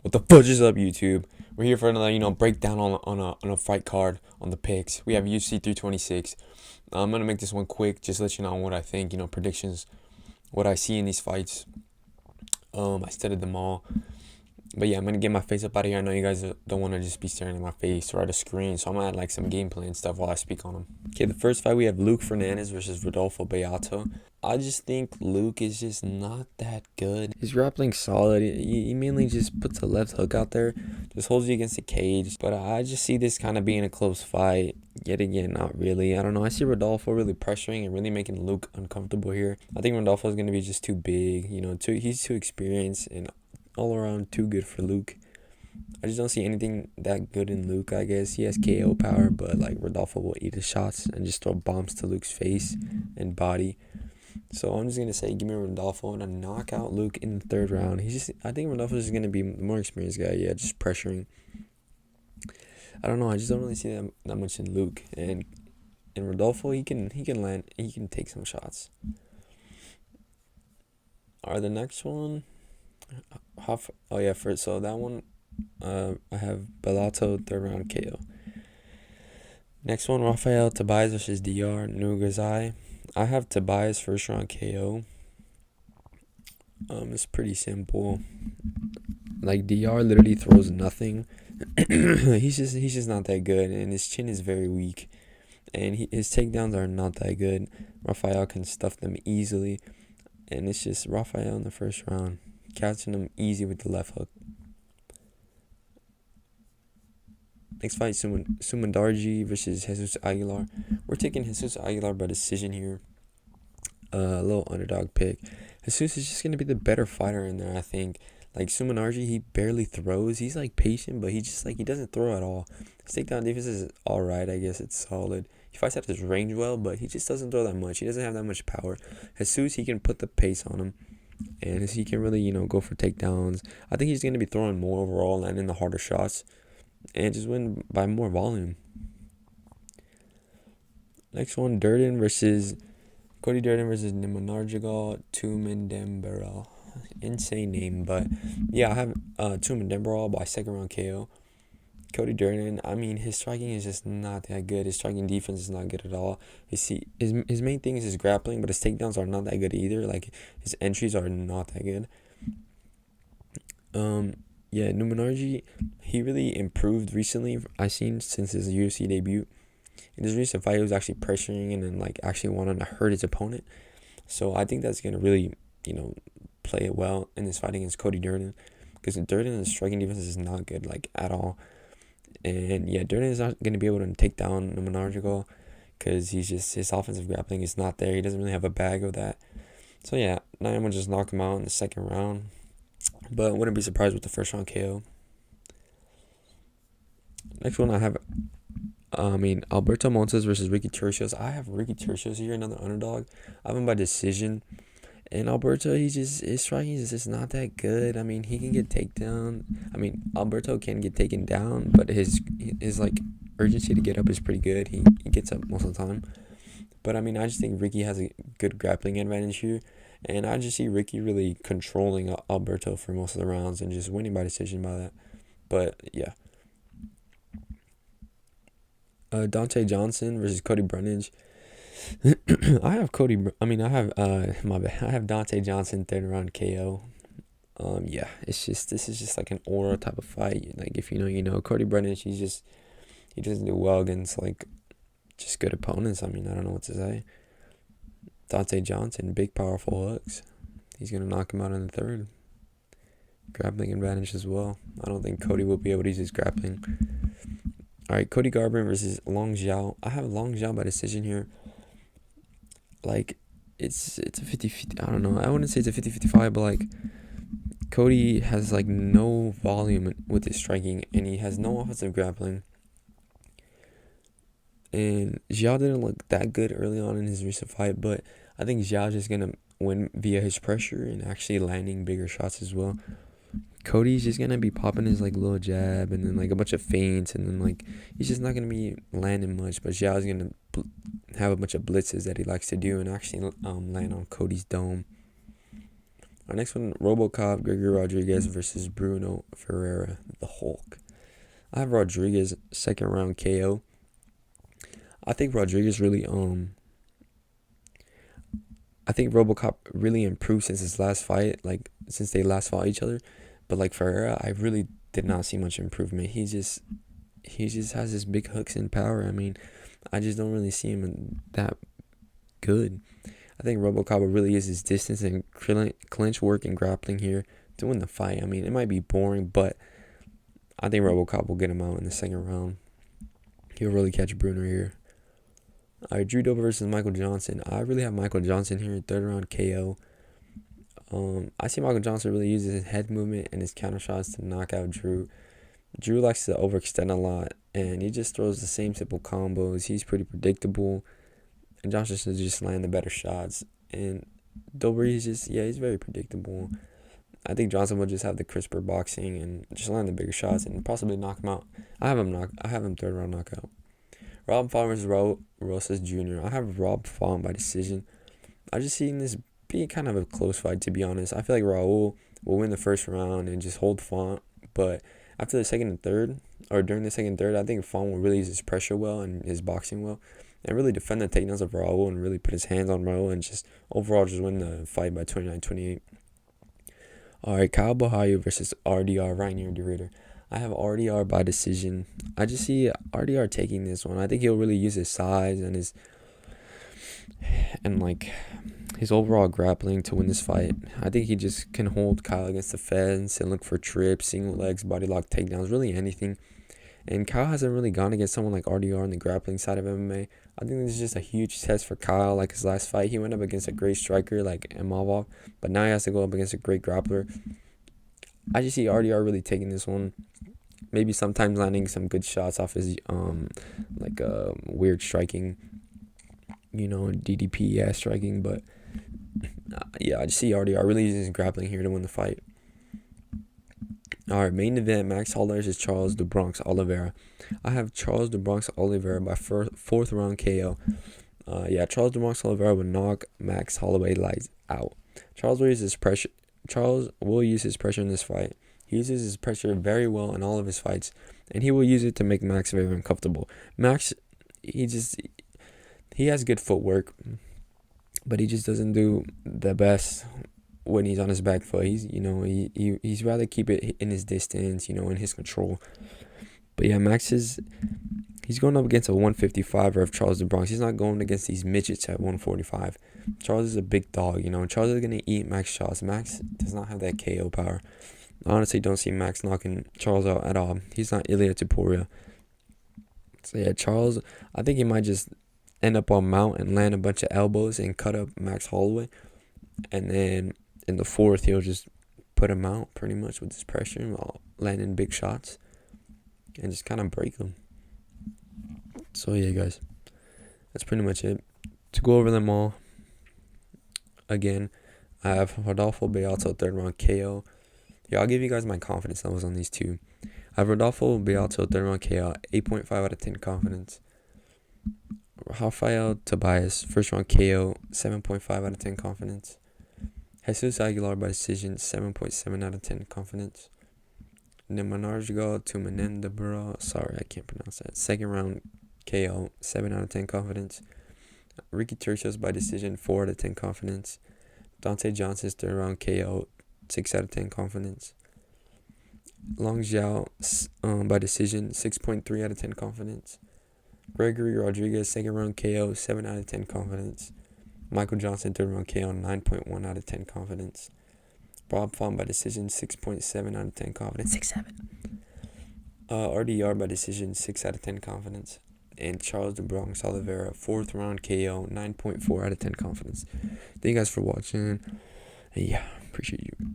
What the fudge is up, YouTube? We're here for another, breakdown on a fight card on the picks. We have UFC 326. I'm gonna make this one quick, just let you know what I think. Predictions, what I see in these fights. I studied them all. But yeah, I'm gonna get my face up out of here. I know you guys don't want to just be staring at my face or at a screen, so I'm gonna add like some gameplay and stuff while I speak on them. Okay, the first fight we have Luke Fernandez versus Rodolfo Beato. I just think Luke is just not that good. His grappling solid. He mainly just puts a left hook out there, just holds you against the cage. But I just see this kind of being a close fight. Yet again, not really. I don't know. I see Rodolfo really pressuring and really making Luke uncomfortable here. I think Rodolfo is gonna be just too big. He's too experienced and all around too good for Luke. I just don't see anything that good in Luke, I guess. He has KO power, but like Rodolfo will eat his shots and just throw bombs to Luke's face and body. So I'm just gonna say give me Rodolfo and a knockout Luke in the third round. I think Rodolfo is gonna be the more experienced guy, just pressuring. I don't know, I just don't really see that much in Luke. And in Rodolfo he can land, he can take some shots. Alright, the next one. First, so that one, I have Bellato third round KO. Next one, Rafael Tobias versus DR Nugazai. I have Tobias first round KO. It's pretty simple. Like DR literally throws nothing. he's just not that good, and his chin is very weak, and his takedowns are not that good. Rafael can stuff them easily, and it's just Rafael in the first round, catching him easy with the left hook. Next fight, Sumandarji versus Jesus Aguilar. We're taking Jesus Aguilar by decision here. A little underdog pick. Jesus is just going to be the better fighter in there, I think. Like Sumandarji, he barely throws. He's like patient, but he doesn't throw at all. His takedown defense is alright, I guess it's solid. He fights at his range well, but he just doesn't throw that much. He doesn't have that much power. Jesus, he can put the pace on him, and he can really, go for takedowns. I think he's going to be throwing more overall, landing the harder shots, and just win by more volume. Next one, Cody Durden versus Nimanarjagal Tumendemberal. Insane name, but yeah, I have Tumendemberal by second round KO. Cody Durden, I mean, his striking is just not that good. His striking defense is not good at all. His main thing is his grappling, but his takedowns are not that good either. Like, his entries are not that good. Numenarji, he really improved recently. I've seen since his UFC debut. In his recent fight, he was actually pressuring and then actually wanting to hurt his opponent. So I think that's gonna really, play it well in this fight against Cody Durden, because Durden's striking defense is not good at all. And yeah, Durden is not gonna be able to take down Numenarjigal because his offensive grappling is not there. He doesn't really have a bag of that. So yeah, now I'm gonna just knock him out in the second round. But wouldn't be surprised with the first round KO. Next one I have, Alberto Montes versus Ricky Turcios. I have Ricky Turcios here, another underdog. I have him by decision. And Alberto, his striking is just not that good. I mean, he can get takedown. Alberto can get taken down, but his urgency to get up is pretty good. He gets up most of the time. But I just think Ricky has a good grappling advantage here. And I just see Ricky really controlling Alberto for most of the rounds and just winning by decision by that. But yeah. Dante Johnson versus Cody Brundage. I have I have Dante Johnson third round KO. This is just like an aura type of fight. Like, if you know. Cody Brundage, he doesn't do well against just good opponents. I don't know what to say. Dante Johnson, big powerful hooks. He's gonna knock him out in the third. Grappling advantage as well. I don't think Cody will be able to use his grappling. Alright, Cody Garbrandt versus Long Zhao. I have Long Zhao by decision here. It's a 50-50. I don't know. I wouldn't say it's a 50-55, but Cody has no volume with his striking, and he has no offensive grappling. And Zhao didn't look that good early on in his recent fight, but I think Zhao's just gonna win via his pressure and actually landing bigger shots as well. Cody's just gonna be popping his little jab and then a bunch of feints, and then he's just not gonna be landing much. But Zhao's gonna have a bunch of blitzes that he likes to do and actually land on Cody's dome. Our next one, RoboCop, Gregory Rodriguez versus Bruno Ferreira, the Hulk. I have Rodriguez second round KO. I think Rodriguez really I think RoboCop really improved since his last fight, like since they last fought each other. But like Ferreira, I really did not see much improvement. He just has his big hooks and power. I mean, I just don't really see him that good. I think RoboCop will really use his distance and clinch work and grappling here to win the fight. I mean, it might be boring, but I think RoboCop will get him out in the second round. He'll really catch Bruno here. All right, Drew Dober versus Michael Johnson. I really have Michael Johnson here, third round KO. I see Michael Johnson really uses his head movement and his counter shots to knock out Drew. Drew likes to overextend a lot, and he just throws the same simple combos. He's pretty predictable, and Johnson should just land the better shots. And Dober, he's very predictable. I think Johnson will just have the crisper boxing and just land the bigger shots and possibly knock him out. I have him third round knockout. Rob Font versus Raul Rosas Jr. I have Rob Font by decision. I just seen this be kind of a close fight, to be honest. I feel like Raul will win the first round and just hold Font, but after the second and third, or during the second and third, I think Font will really use his pressure well and his boxing well, and really defend the takedowns of Raul and really put his hands on Raul and just overall just win the fight by 29-28. All right, Kyle Bahayu versus RDR, Rainier DeRitter. I have RDR by decision. I just see RDR taking this one. I think he'll really use his size and his overall grappling to win this fight. I think he just can hold Kyle against the fence and look for trips, single legs, body lock, takedowns, really anything. And Kyle hasn't really gone against someone like RDR on the grappling side of MMA. I think this is just a huge test for Kyle. Like his last fight, he went up against a great striker like Imavov, but now he has to go up against a great grappler. I just see RDR really taking this one. Maybe sometimes landing some good shots off his weird striking, DDP striking. But I just see RDR really using his grappling here to win the fight. All right, main event, Max Holloway versus Charles the Bronx Oliveira. I have Charles the Bronx Oliveira by fourth round KO. Charles the Bronx Oliveira will knock Max Holloway lights out. Charles will use his pressure in this fight. He uses his pressure very well in all of his fights, and he will use it to make Max very uncomfortable. Max, he has good footwork, but he just doesn't do the best when he's on his back foot. He's rather keep it in his distance, in his control. But yeah, he's going up against a 155er of Charles the Bronx. He's not going against these midgets at 145. Charles is a big dog, Charles is going to eat Max shots. Max does not have that KO power. I honestly don't see Max knocking Charles out at all. He's not Ilia Topuria. So yeah, Charles, I think he might just end up on mount and land a bunch of elbows and cut up Max Holloway. And then in the fourth, he'll just put him out pretty much with his pressure while landing big shots and just kind of break him. So yeah, guys, that's pretty much it. To go over them all, again, I have Rodolfo Beato third round KO. I'll give you guys my confidence levels on these two. I have Rodolfo Beato third round KO, 8.5 out of 10 confidence. Rafael Tobias first round KO, 7.5 out of 10 confidence. Jesus Aguilar by decision, 7.7 out of 10 confidence. Nemanarjgo to Menendabura, sorry, I can't pronounce that. Second round KO, 7 out of 10 confidence. Ricky Turcios by decision, 4 out of 10 confidence. Dante Johnson's third round KO, 6 out of 10 confidence. Long Zhao by decision, 6.3 out of 10 confidence. Gregory Rodriguez second round KO, 7 out of 10 confidence. Michael Johnson third round KO, 9.1 out of 10 confidence. Rob Font by decision, 6.7 out of 10 confidence. 6.7. RDR by decision, 6 out of 10 confidence. And Charles the Bronx Oliveira, fourth round KO, 9.4 out of 10 confidence. Thank you guys for watching. And yeah, appreciate you.